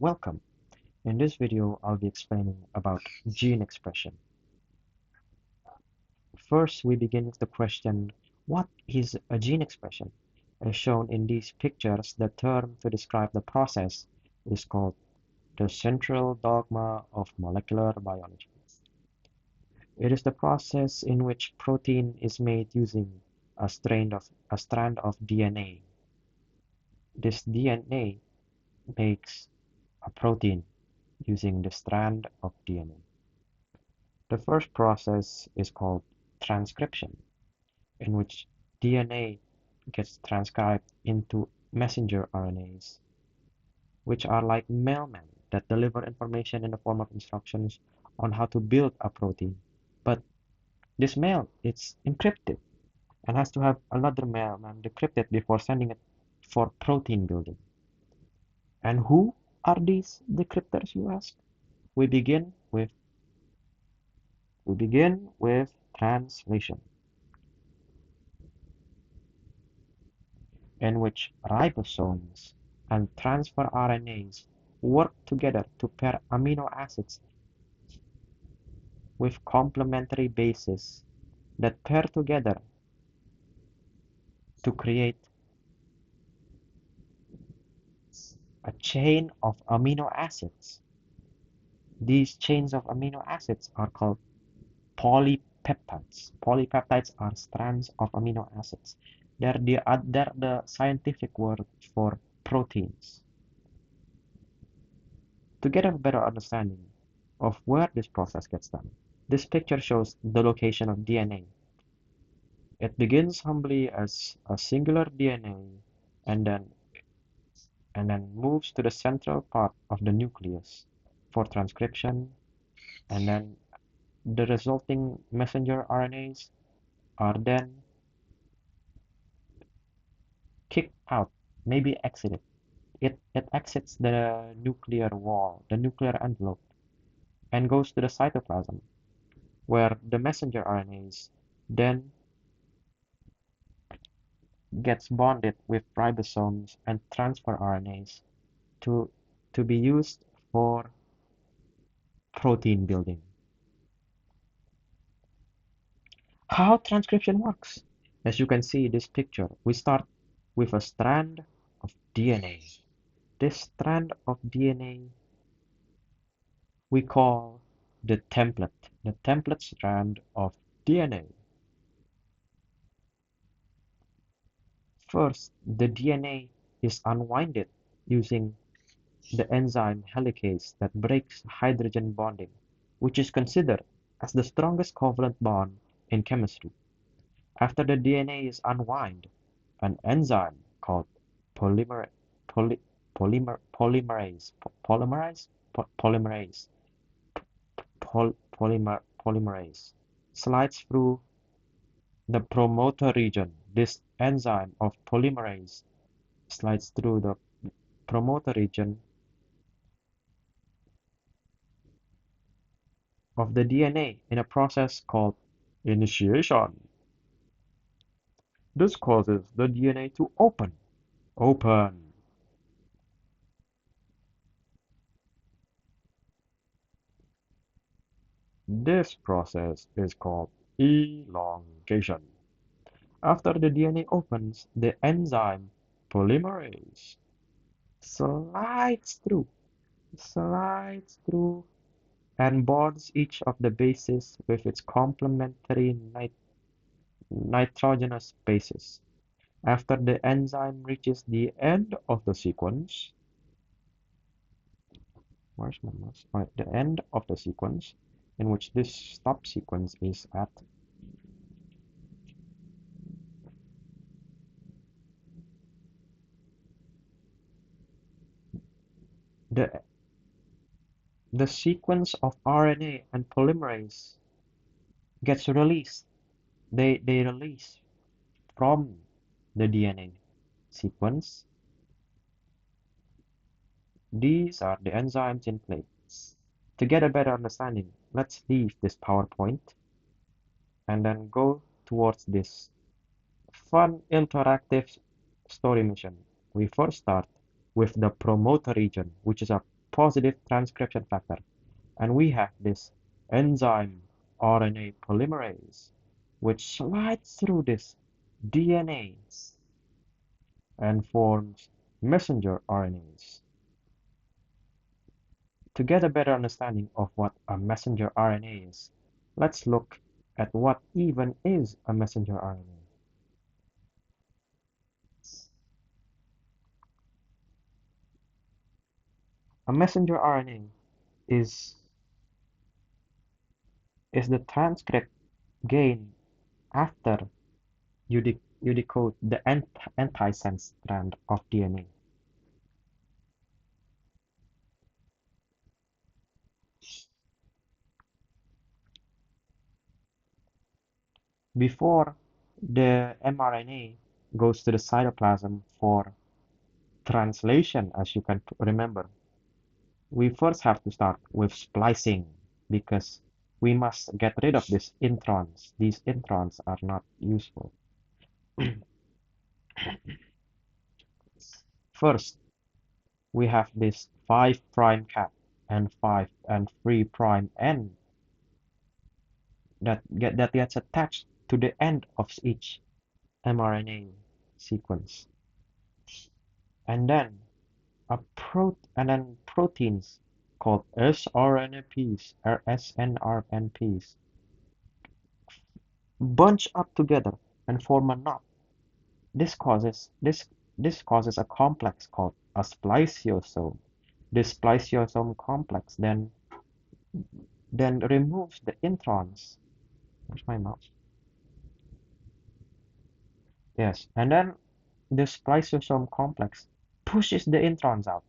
Welcome. In this video, I'll be explaining about gene expression. First, we begin with the question, what is a gene expression? As shown in these pictures, the term to describe the process is called the central dogma of molecular biology. It is the process in which protein is made using a strand of DNA. This DNA makes a protein using the strand of DNA. The first process is called transcription, in which DNA gets transcribed into messenger RNAs, which are like mailmen that deliver information in the form of instructions on how to build a protein. But this mail is encrypted and has to have another mailman decrypt it before sending it for protein building. And who are these decryptors, you ask? We begin with translation, in which ribosomes and transfer RNAs work together to pair amino acids with complementary bases that pair together to create a chain of amino acids. These chains of amino acids are called polypeptides. Polypeptides are strands of amino acids. They're the scientific word for proteins. To get a better understanding of where this process gets done, this picture shows the location of DNA. It begins humbly as a singular DNA and then moves to the central part of the nucleus for transcription, and then the resulting messenger RNAs are then kicked out, maybe exited. It exits the nuclear wall, the nuclear envelope, and goes to the cytoplasm, where the messenger RNAs then gets bonded with ribosomes and transfer RNAs to be used for protein building. How transcription works? As you can see in this picture, we start with a strand of DNA. This strand of DNA we call the template strand of DNA. First, the DNA is unwinded using the enzyme helicase that breaks hydrogen bonding, which is considered as the strongest covalent bond in chemistry. After the DNA is unwound, an enzyme called polymer, poly, polymerase, polymerase slides through the promoter region. This enzyme of polymerase slides through the promoter region of the DNA in a process called initiation. This causes the DNA to open. This process is called elongation. After the DNA opens, the enzyme polymerase slides through, and bonds each of the bases with its complementary nitrogenous bases. After the enzyme reaches the end of the sequence, where's my mouse? Right, the end of the sequence, in which this stop sequence is at, the the sequence of RNA and polymerase gets released. They release from the DNA sequence. These are the enzymes in place. To get a better understanding, let's leave this PowerPoint and then go towards this fun interactive story mission. We first start with the promoter region, which is a positive transcription factor. And we have this enzyme RNA polymerase, which slides through this DNA and forms messenger RNAs. To get a better understanding of what a messenger RNA is, let's look at what even is a messenger RNA. A messenger RNA is the transcript gained after you decode the antisense strand of DNA. Before the mRNA goes to the cytoplasm for translation, as you can remember, we first have to start with splicing because we must get rid of these introns. These introns are not useful. First, we have this 5' cap and 5 and 3' end that gets attached to the end of each mRNA sequence. And then proteins called sRNPs or snRNPs bunch up together and form a knot. This causes a complex called a spliceosome. This spliceosome complex then removes the introns. Where's my mouse? Yes, and then this spliceosome complex pushes the introns out,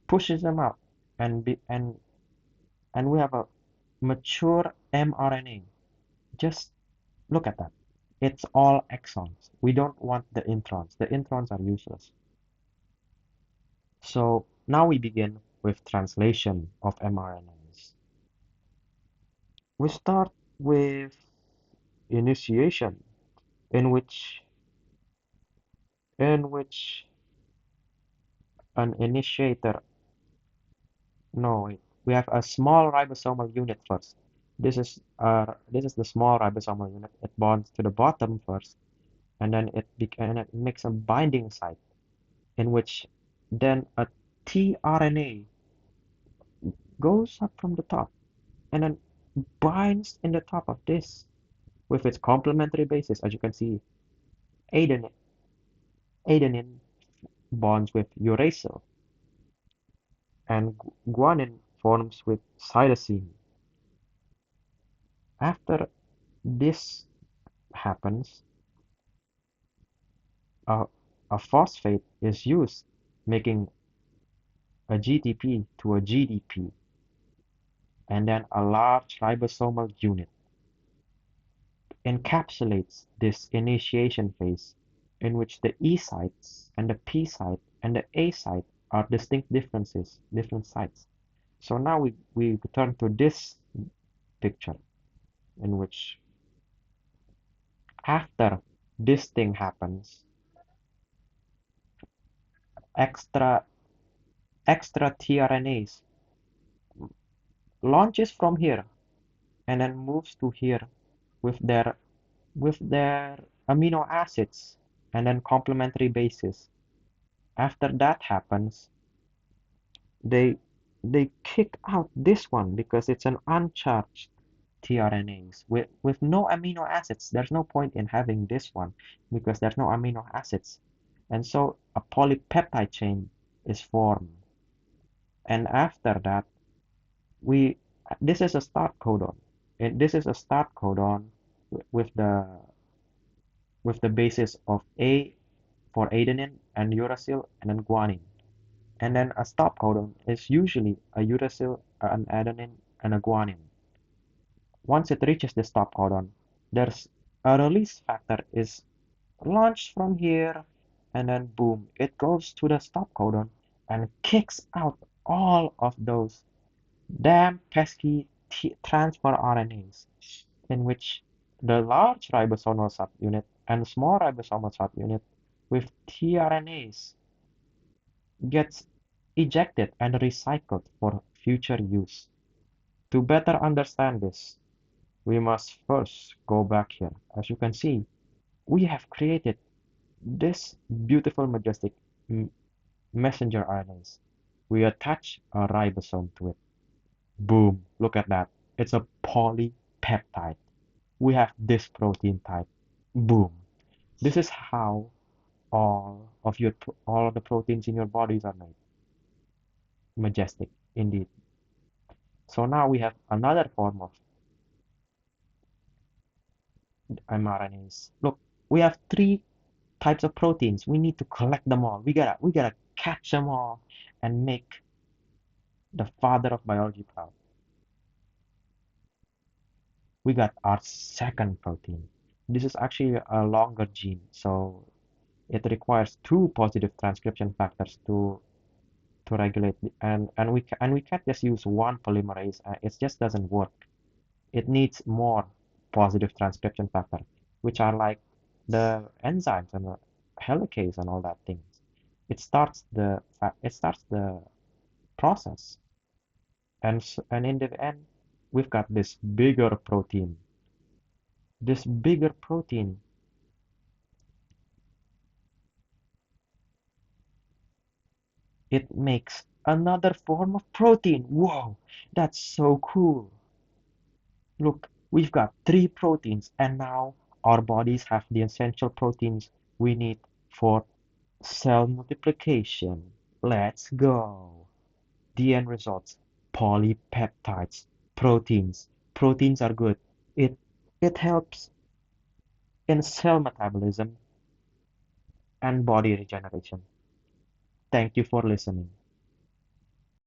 pushes them out, and we have a mature mRNA. Just look at that. It's all exons. We don't want the introns. The introns are useless. So now we begin with translation of mRNAs. We start with initiation, in which an initiator, no, wait, we have a small ribosomal unit first. This is the small ribosomal unit. It bonds to the bottom first, and then it makes a binding site, in which then a tRNA goes up from the top and then binds in the top of this with its complementary bases. As you can see, adenine, adenine bonds with uracil, and guanine forms with cytosine. After this happens, a, a phosphate is used, making a GTP to a GDP, and then a large ribosomal unit encapsulates this initiation phase, in which the E sites and the P site and the A site are distinct different sites. So now we turn to this picture, in which after this thing happens, extra tRNAs launches from here and then moves to here with their amino acids and then complementary bases. After that happens, they kick out this one because it's an uncharged tRNAs with no amino acids. There's no point in having this one because there's no amino acids. And so a polypeptide chain is formed. And after that, this is a start codon. And this is a start codon with the basis of A for adenine and uracil and then guanine. And then a stop codon is usually a uracil, an adenine, and a guanine. Once it reaches the stop codon, there's a release factor is launched from here, and then boom, it goes to the stop codon and kicks out all of those damn pesky transfer RNAs, in which the large ribosomal subunit and small ribosomal subunit with tRNAs gets ejected and recycled for future use. To better understand this, we must first go back here. As you can see, we have created this beautiful, majestic messenger RNAs. We attach a ribosome to it. Boom, look at that. It's a polypeptide. We have this protein type. Boom. This is how all of the proteins in your bodies are made. Majestic, indeed. So now we have another form of mRNAs. Look, we have three types of proteins. We need to collect them all. We gotta catch them all and make the father of biology proud. We got our second protein. This is actually a longer gene, so it requires two positive transcription factors to regulate and we can't just use one polymerase. It just doesn't work. It needs more positive transcription factor, which are like the enzymes and the helicase and all that things. It starts the process, and in the end, we've got this bigger protein. This bigger protein, it makes another form of protein. Whoa, that's so cool. Look, we've got three proteins, and now our bodies have the essential proteins we need for cell multiplication. Let's go. The end results. Polypeptides, proteins. Proteins are good. It helps in cell metabolism and body regeneration. Thank you for listening.